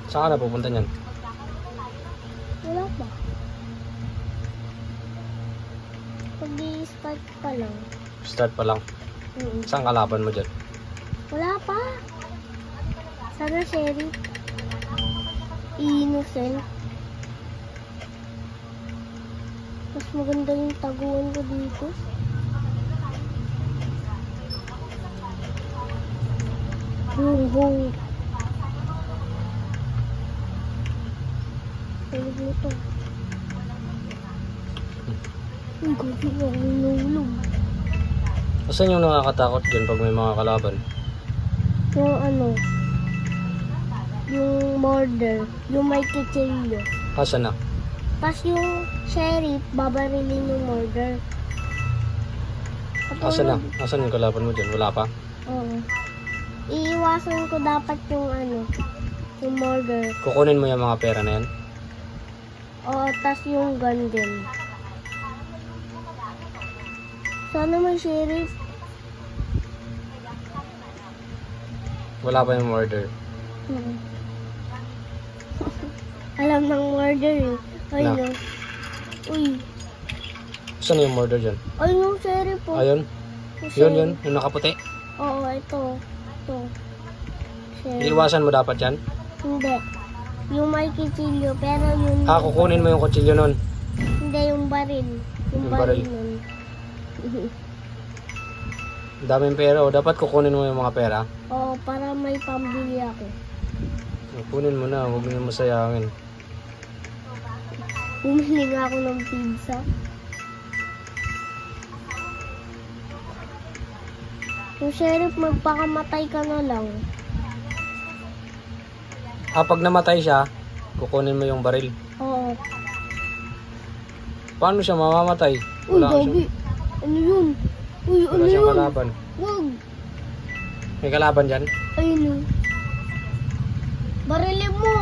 Saan ka na pupunta niyan? Wala pa. Pag-i-start pa lang. Start pa lang. Saan kalaban mo dyan? Wala pa. Sana Sherry. Innocent. Mas maganda yung taguan ko dito. Hung. Tulog mo to. Uy, gabi ako nulog. Saan yung nakakatakot dyan pag may mga kalaban? Yung ano, yung murder, yung may kutsilyo. Saan na? Tapos yung sheriff, babarilin yung murder. Saan na? Saan yung kalaban mo dyan? Wala pa? Oo. Iiwasan ko dapat yung ano, yung murder. Kukunin mo yung mga pera na yan? Oo, tas yung gun din. Sana may sheriff. Wala pa yung murder. Alam ng murder eh. Ay Na. no. Uy. Saan yung murder dyan? Ay no, sheriff po. Ayun. Yun. Yung nakaputi. Oo, ito. Ito. Sheriff. Iiwasan mo dapat yan? Hindi. Yung may kutsilyo, pero yun... Kukunin mo yung kutsilyo nun. Hindi, yung baril. Yung Yung baril baril. nun. Daming pera. Dapat kukunin mo yung mga pera. Oo, para may pambili ako. Kunin mo na. Huwag mo na masayangin. Bumili nga ako ng pizza. Yung sheriff, magpakamatay ka na lang. Pag namatay siya, kukunin mo yung baril. Oo. Paano siya mamamatay? Uy, gabi. Ano yun? Uy, ano Wala siyang yun? kalaban. Wag. May kalaban dyan? Ayun yun. Barilin mo.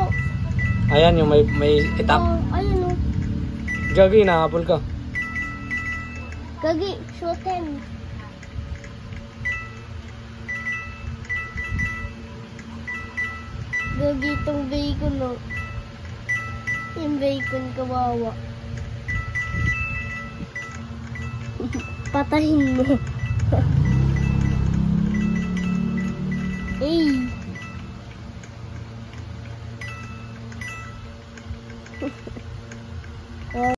Ayan yung may etap. Ayun o. Gagi, nakapul ka. Gagi, shoot him. Gagi itong bacon o. Yung bacon kawawa. Patahin mo. Hey.